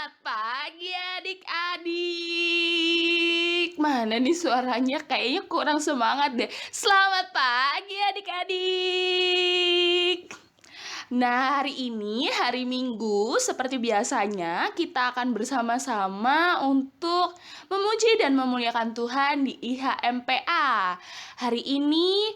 Selamat pagi adik-adik. Mana nih suaranya kayaknya kurang semangat deh. Selamat pagi adik-adik. Nah, hari ini hari Minggu seperti biasanya kita akan bersama-sama untuk memuji dan memuliakan Tuhan di IHMPA. Hari ini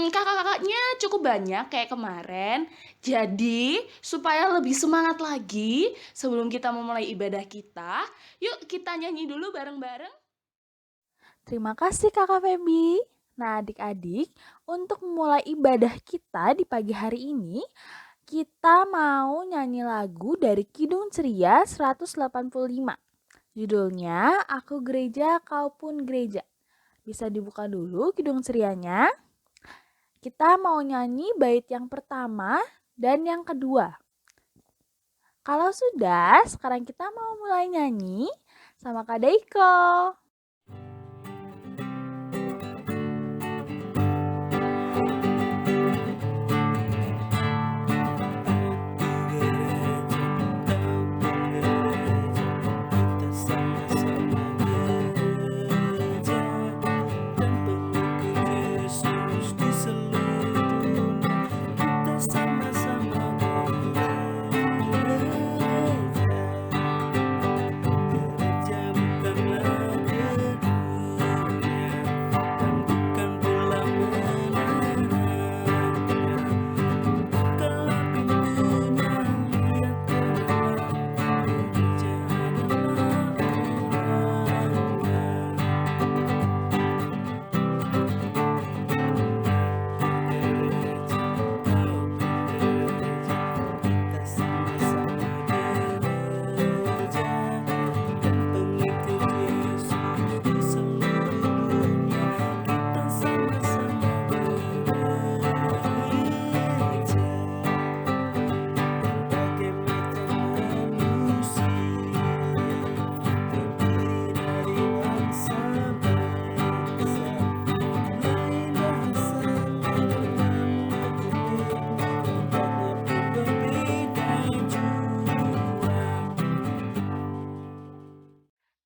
kakak-kakaknya cukup banyak kayak kemarin. Jadi, supaya lebih semangat lagi sebelum kita memulai ibadah kita, yuk kita nyanyi dulu bareng-bareng. Terima kasih Kakak Feby. Nah adik-adik, untuk memulai ibadah kita di pagi hari ini, kita mau nyanyi lagu dari Kidung Ceria 185. Judulnya, Aku Gereja, Kau Pun Gereja. Bisa dibuka dulu Kidung Cerianya. Kita mau nyanyi bait yang pertama dan yang kedua. Kalau sudah, sekarang kita mau mulai nyanyi sama Kak Deiko.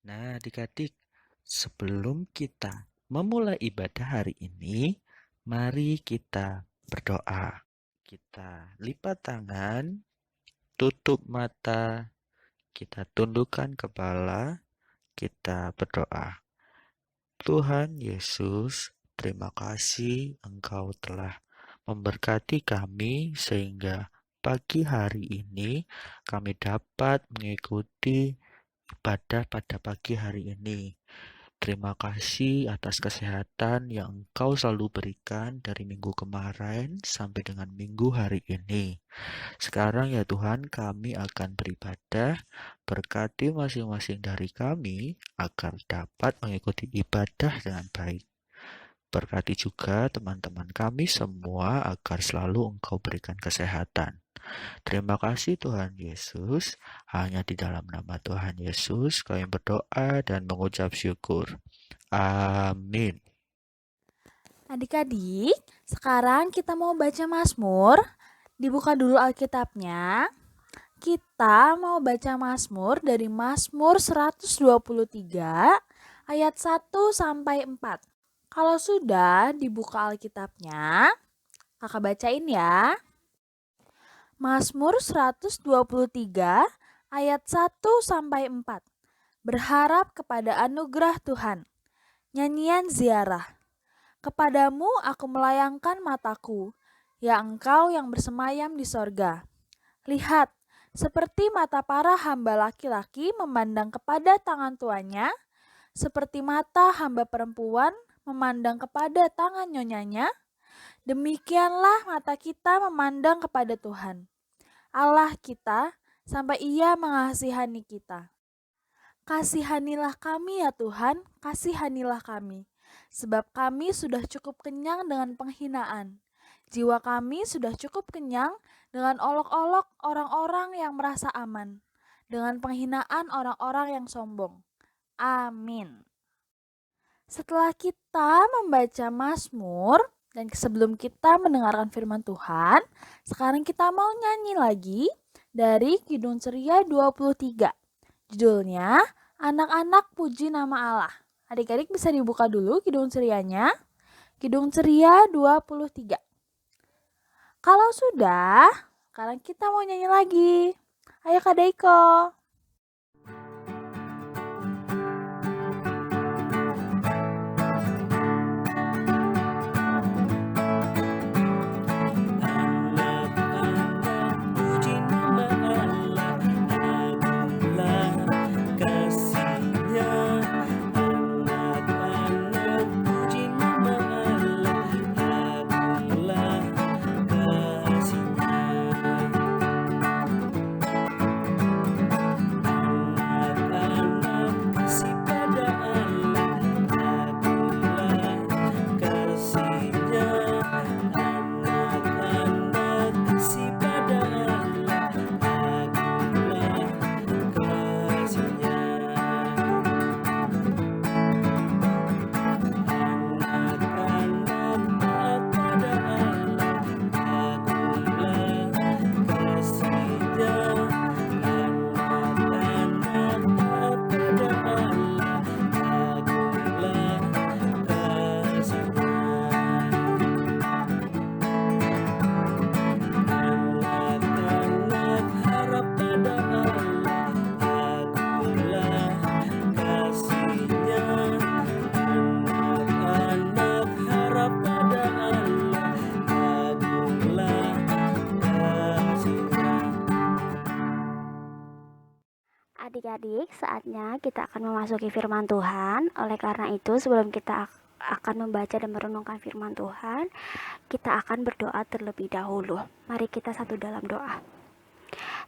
Nah, adik-adik, sebelum kita memulai ibadah hari ini, mari kita berdoa. Kita lipat tangan, tutup mata, kita tundukkan kepala, kita berdoa. Tuhan Yesus, terima kasih Engkau telah memberkati kami sehingga pagi hari ini kami dapat mengikuti ibadah pada pagi hari ini. Terima kasih atas kesehatan yang Engkau selalu berikan dari minggu kemarin sampai dengan minggu hari ini. Sekarang ya Tuhan, kami akan beribadah. Berkati masing-masing dari kami agar dapat mengikuti ibadah dengan baik. Berkati juga teman-teman kami semua agar selalu Engkau berikan kesehatan. Terima kasih Tuhan Yesus. Hanya di dalam nama Tuhan Yesus kami berdoa dan mengucap syukur. Amin. Adik-adik, sekarang kita mau baca Mazmur. Dibuka dulu Alkitabnya. Kita mau baca Mazmur dari Mazmur 123 ayat 1 sampai 4. Kalau sudah dibuka Alkitabnya, Kakak bacain ya. Mazmur 123 ayat 1 sampai 4. Berharap kepada anugerah Tuhan. Nyanyian ziarah. Kepadamu aku melayangkan mataku, ya Engkau yang bersemayam di sorga. Lihat, seperti mata para hamba laki-laki memandang kepada tangan tuannya, seperti mata hamba perempuan memandang kepada tangan nyonyanya, demikianlah mata kita memandang kepada Tuhan, Allah kita, sampai Ia mengasihani kita. Kasihanilah kami ya Tuhan, kasihanilah kami, sebab kami sudah cukup kenyang dengan penghinaan. Jiwa kami sudah cukup kenyang dengan olok-olok orang-orang yang merasa aman, dengan penghinaan orang-orang yang sombong. Amin. Setelah kita membaca Mazmur dan sebelum kita mendengarkan firman Tuhan, sekarang kita mau nyanyi lagi dari Kidung Ceria 23. Judulnya, Anak-anak Puji Nama Allah. Adik-adik bisa dibuka dulu Kidung Cerianya. Kidung Ceria 23. Kalau sudah, sekarang kita mau nyanyi lagi. Ayo Kak Daiko. Anak-anak puji nama Allah, agunglah kasih-Nya. Anak-anak puji nama Allah, agunglah kasih-Nya. Anak-anak kasih pada Allah, agunglah kasih-Nya. Anak-anak kasih pada Allah, agunglah kasih-Nya. Anak-anak taat pada Allah, agunglah kasih-Nya. Anak-anak taat pada Allah, agunglah kasih-Nya. Anak-anak harap pada Allah, agunglah kasih-Nya. Anak-anak harap pada Allah, agunglah kasih-Nya. Adik-adik, saatnya kita akan memasuki firman Tuhan. Oleh karena itu, sebelum kita akan membaca dan merenungkan firman Tuhan, kita akan berdoa terlebih dahulu. Mari kita satu dalam doa.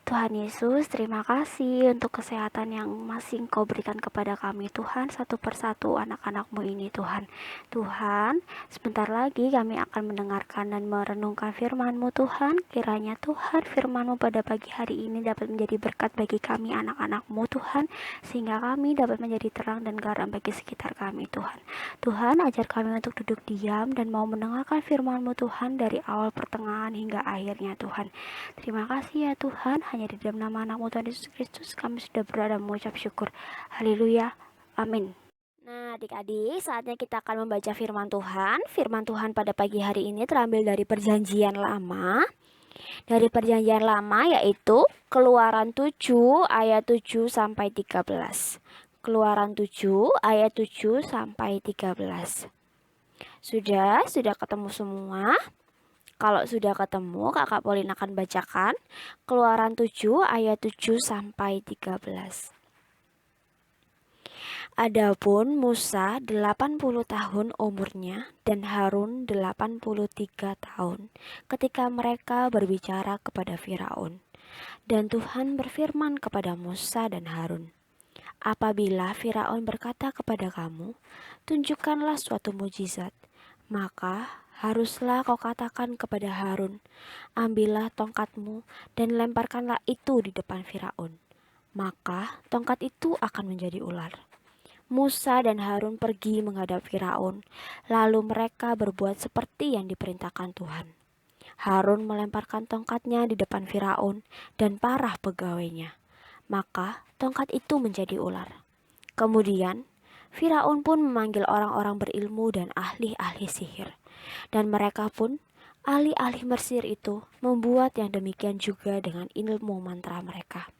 Tuhan Yesus, terima kasih untuk kesehatan yang masih Engkau berikan kepada kami, Tuhan, satu persatu anak-anak-Mu ini, Tuhan. Tuhan, sebentar lagi kami akan mendengarkan dan merenungkan firman-Mu, Tuhan. Kiranya Tuhan, firman-Mu pada pagi hari ini dapat menjadi berkat bagi kami, anak-anak-Mu, Tuhan, sehingga kami dapat menjadi terang dan garam bagi sekitar kami, Tuhan. Tuhan, ajar kami untuk duduk diam dan mau mendengarkan firman-Mu, Tuhan, dari awal, pertengahan, hingga akhirnya, Tuhan. Terima kasih ya Tuhan, hanya di dalam nama anak-Mu Tuhan Yesus Kristus kami sudah berada mengucap syukur. Haleluya, amin. Nah adik-adik, saatnya kita akan membaca firman Tuhan. Firman Tuhan pada pagi hari ini terambil dari perjanjian lama. Dari perjanjian lama yaitu Keluaran 7 ayat 7 sampai 13. Keluaran 7 ayat 7 sampai 13. Sudah ketemu semua? Kalau sudah ketemu, Kakak Polin akan bacakan Keluaran 7 ayat 7 sampai 13. Adapun Musa 80 tahun umurnya dan Harun 83 tahun ketika mereka berbicara kepada Firaun. Dan Tuhan berfirman kepada Musa dan Harun, apabila Firaun berkata kepada kamu, tunjukkanlah suatu mujizat, maka haruslah kau katakan kepada Harun, ambillah tongkatmu dan lemparkanlah itu di depan Firaun. Maka tongkat itu akan menjadi ular. Musa dan Harun pergi menghadap Firaun, lalu mereka berbuat seperti yang diperintahkan Tuhan. Harun melemparkan tongkatnya di depan Firaun dan para pegawainya. Maka tongkat itu menjadi ular. Kemudian Firaun pun memanggil orang-orang berilmu dan ahli-ahli sihir. Dan mereka pun, ahli-ahli Mesir itu, membuat yang demikian juga dengan ilmu mantra mereka.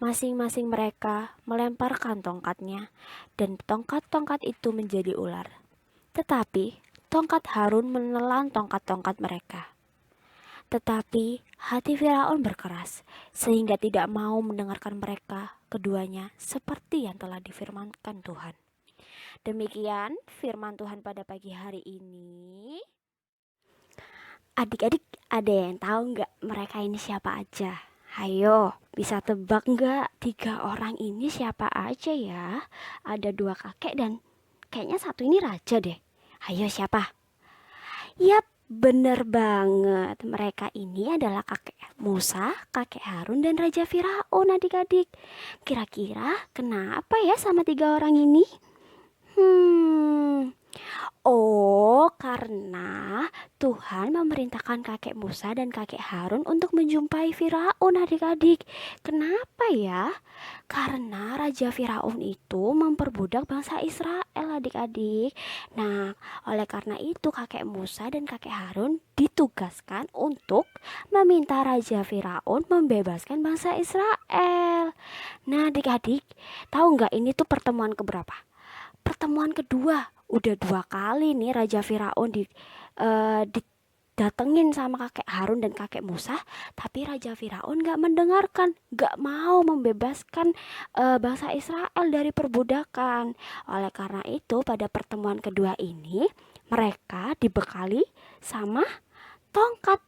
Masing-masing mereka melemparkan tongkatnya, dan tongkat-tongkat itu menjadi ular. Tetapi tongkat Harun menelan tongkat-tongkat mereka. Tetapi hati Firaun berkeras, sehingga tidak mau mendengarkan mereka keduanya seperti yang telah difirmankan Tuhan. Demikian firman Tuhan pada pagi hari ini. Adik-adik, ada yang tahu nggak mereka ini siapa aja? Ayo, bisa tebak nggak 3 orang ini siapa aja ya? Ada 2 kakek dan kayaknya satu ini raja deh. Ayo siapa? Yap, bener banget. Mereka ini adalah kakek Musa, kakek Harun, dan Raja Firaun, adik-adik. Kira-kira kenapa ya sama 3 orang ini? Oh, karena Tuhan memerintahkan kakek Musa dan kakek Harun untuk menjumpai Firaun, adik-adik. Kenapa ya? Karena Raja Firaun itu memperbudak bangsa Israel, adik-adik. Nah, oleh karena itu kakek Musa dan kakek Harun ditugaskan untuk meminta Raja Firaun membebaskan bangsa Israel. Nah, adik-adik, tahu nggak ini tuh pertemuan keberapa? Pertemuan kedua. Udah 2 kali nih Raja Firaun didatengin sama kakek Harun dan kakek Musa, tapi Raja Firaun gak mendengarkan, gak mau membebaskan bangsa Israel dari perbudakan. Oleh karena itu pada pertemuan kedua ini mereka dibekali sama tongkat.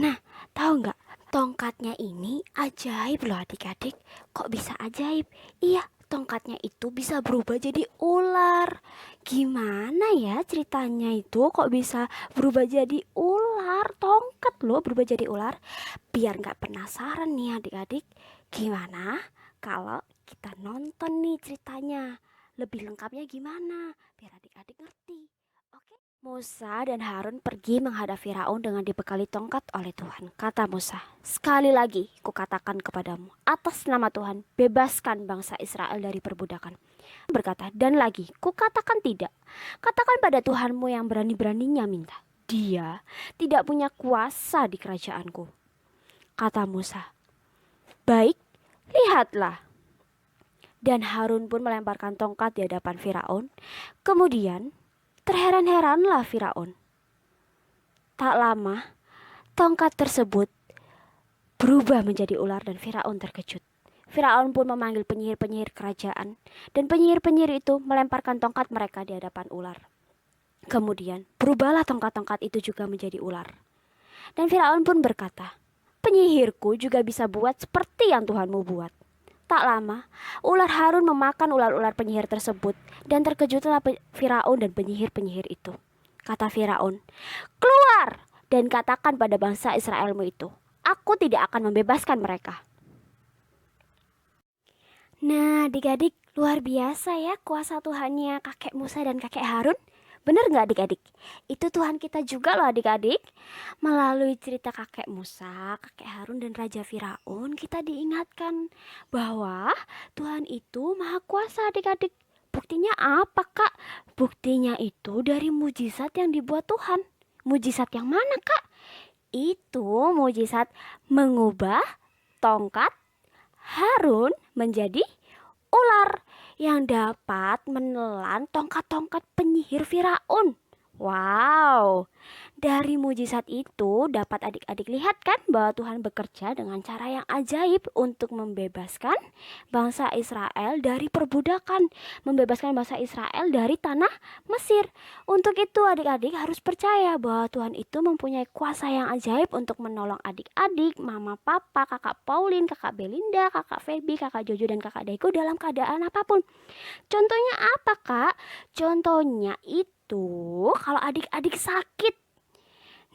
Nah, tahu nggak? Tongkatnya ini ajaib loh adik-adik. Kok bisa ajaib? Iya, tongkatnya itu bisa berubah jadi ular. Gimana ya ceritanya itu kok bisa berubah jadi ular? Tongkat loh berubah jadi ular. Biar nggak penasaran nih adik-adik, gimana kalau kita nonton nih ceritanya? Lebih lengkapnya gimana? Biar adik-adik ngerti. Oke? Musa dan Harun pergi menghadap Firaun dengan dibekali tongkat oleh Tuhan. Kata Musa, sekali lagi kukatakan kepadamu, atas nama Tuhan, bebaskan bangsa Israel dari perbudakan. Berkata, dan lagi, kukatakan tidak. Katakan pada Tuhanmu yang berani-beraninya minta. Dia tidak punya kuasa di kerajaanku. Kata Musa, baik, lihatlah. Dan Harun pun melemparkan tongkat di hadapan Firaun. Kemudian terheran-heranlah Firaun. Tak lama, tongkat tersebut berubah menjadi ular dan Firaun terkejut. Firaun pun memanggil penyihir-penyihir kerajaan, dan penyihir-penyihir itu melemparkan tongkat mereka di hadapan ular. Kemudian berubahlah tongkat-tongkat itu juga menjadi ular. Dan Firaun pun berkata, penyihirku juga bisa buat seperti yang Tuhanmu buat. Tak lama, ular Harun memakan ular-ular penyihir tersebut, dan terkejutlah Firaun dan penyihir-penyihir itu. Kata Firaun, keluar dan katakan pada bangsa Israelmu itu, aku tidak akan membebaskan mereka. Nah, adik-adik, luar biasa ya kuasa Tuhannya kakek Musa dan kakek Harun. Bener gak adik-adik? Itu Tuhan kita juga loh adik-adik. Melalui cerita kakek Musa, kakek Harun dan Raja Firaun, kita diingatkan bahwa Tuhan itu maha kuasa adik-adik. Buktinya apa kak? Buktinya itu dari mujizat yang dibuat Tuhan. Mujizat yang mana kak? Itu mujizat mengubah tongkat Harun menjadi ular yang dapat menelan tongkat-tongkat penyihir Firaun. Wow, dari mujizat itu dapat adik-adik lihat kan bahwa Tuhan bekerja dengan cara yang ajaib untuk membebaskan bangsa Israel dari perbudakan, membebaskan bangsa Israel dari tanah Mesir. Untuk itu adik-adik harus percaya bahwa Tuhan itu mempunyai kuasa yang ajaib untuk menolong adik-adik, mama, papa, kakak Pauline, kakak Belinda, kakak Feby, kakak Jojo, dan kakak Daiko dalam keadaan apapun. Contohnya apa kak? Contohnya itu kalau adik-adik sakit.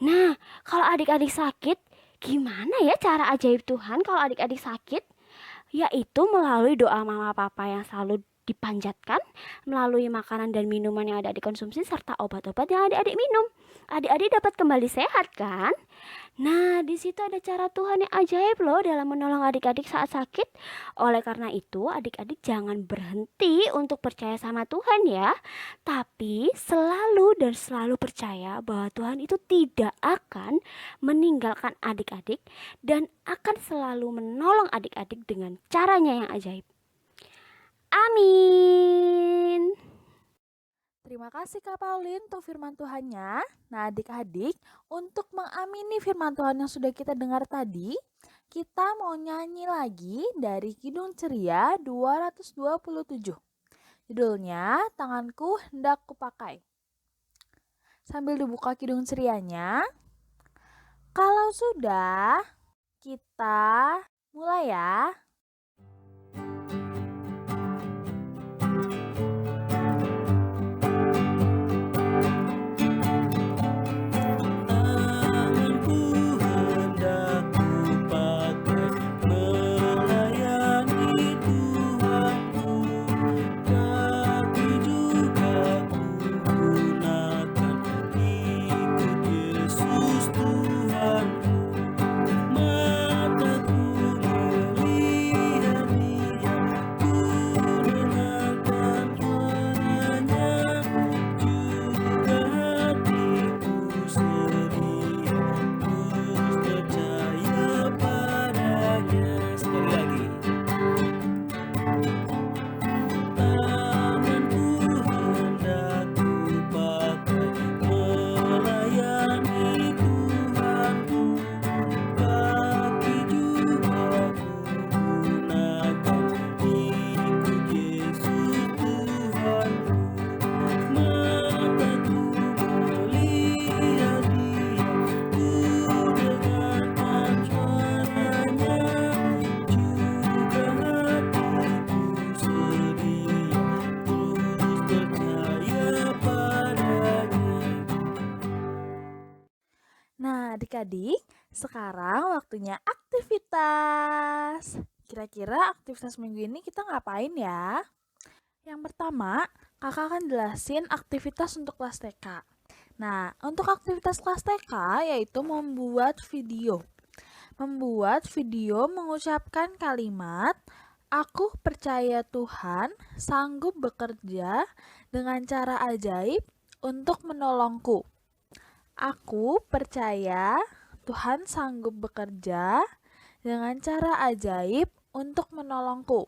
Nah, kalau adik-adik sakit, gimana ya cara ajaib Tuhan kalau adik-adik sakit? Yaitu melalui doa mama papa yang selalu dipanjatkan, melalui makanan dan minuman yang ada dikonsumsi, serta obat-obat yang adik-adik minum. Adik-adik dapat kembali sehat kan? Nah, di situ ada cara Tuhan yang ajaib loh dalam menolong adik-adik saat sakit. Oleh karena itu, adik-adik jangan berhenti untuk percaya sama Tuhan ya. Tapi selalu dan selalu percaya bahwa Tuhan itu tidak akan meninggalkan adik-adik dan akan selalu menolong adik-adik dengan caranya yang ajaib. Amin. Terima kasih Kak Pauline untuk firman Tuhannya. Nah adik-adik, untuk mengamini firman Tuhan yang sudah kita dengar tadi, kita mau nyanyi lagi dari Kidung Ceria 227. Judulnya, Tanganku Hendak Kupakai. Sambil dibuka Kidung Cerianya, kalau sudah, kita mulai ya. adik-adik, sekarang waktunya aktivitas. Kira-kira aktivitas minggu ini kita ngapain ya? Yang pertama, kakak akan jelasin aktivitas untuk kelas TK. Nah, untuk aktivitas kelas TK yaitu membuat video. Membuat video mengucapkan kalimat, "Aku percaya Tuhan sanggup bekerja dengan cara ajaib untuk menolongku." Aku percaya Tuhan sanggup bekerja dengan cara ajaib untuk menolongku.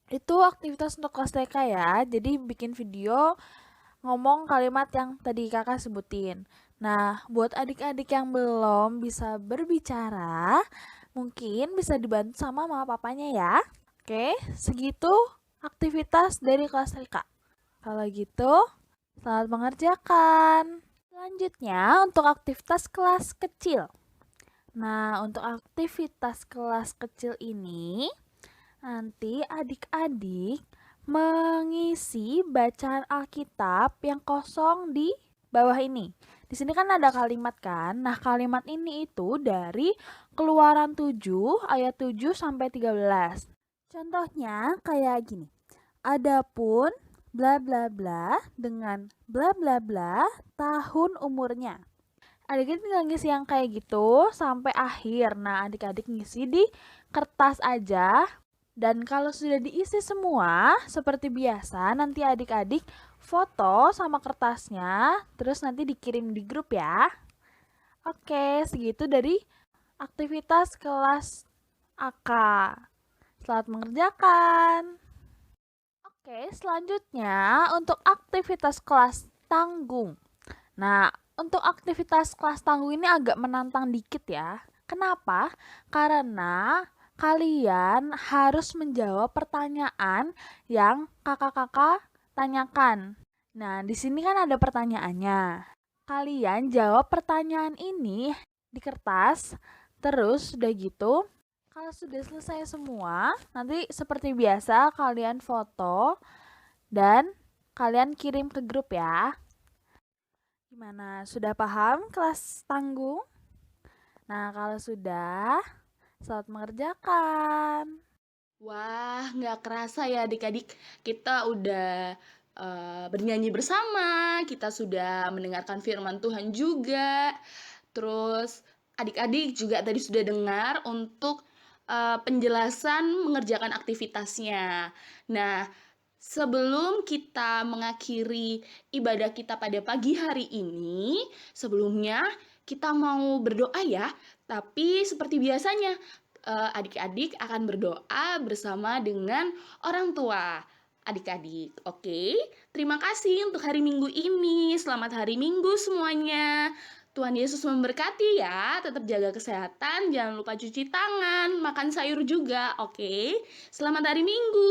Itu aktivitas untuk kelas TK ya. Jadi bikin video ngomong kalimat yang tadi kakak sebutin. Nah, buat adik-adik yang belum bisa berbicara, mungkin bisa dibantu sama mama papanya ya. Oke, segitu aktivitas dari kelas TK. Kalau gitu, selamat mengerjakan. Selanjutnya untuk aktivitas kelas kecil. Nah, untuk aktivitas kelas kecil ini, nanti adik-adik mengisi bacaan Alkitab yang kosong di bawah ini. Di sini kan ada kalimat kan? Nah, kalimat ini itu dari Keluaran 7 ayat 7 sampai 13. Contohnya kayak gini. Adapun bla bla bla dengan bla bla bla tahun umurnya. Adik-adik tinggal ngisi yang kayak gitu sampai akhir. Nah, adik-adik ngisi di kertas aja. Dan kalau sudah diisi semua, seperti biasa, nanti adik-adik foto sama kertasnya, terus nanti dikirim di grup ya. Oke, segitu dari aktivitas kelas AK. Selamat mengerjakan. Oke, selanjutnya untuk aktivitas kelas tanggung. Nah, untuk aktivitas kelas tanggung ini agak menantang dikit ya. Kenapa? Karena kalian harus menjawab pertanyaan yang kakak-kakak tanyakan. Nah, di sini kan ada pertanyaannya. Kalian jawab pertanyaan ini di kertas, terus udah gitu, kalau sudah selesai semua, nanti seperti biasa kalian foto dan kalian kirim ke grup ya. Gimana? Sudah paham kelas tanggung? Nah, kalau sudah, selamat mengerjakan. Wah, nggak kerasa ya adik-adik, kita udah bernyanyi bersama, kita sudah mendengarkan firman Tuhan juga. Terus adik-adik juga tadi sudah dengar untuk penjelasan mengerjakan aktivitasnya. Nah, sebelum kita mengakhiri ibadah kita pada pagi hari ini, sebelumnya kita mau berdoa ya. Tapi seperti biasanya, adik-adik akan berdoa bersama dengan orang tua adik-adik. Oke, terima kasih untuk hari Minggu ini. Selamat hari Minggu semuanya. Tuhan Yesus memberkati ya. Tetap jaga kesehatan, jangan lupa cuci tangan, makan sayur juga. Oke, selamat hari Minggu.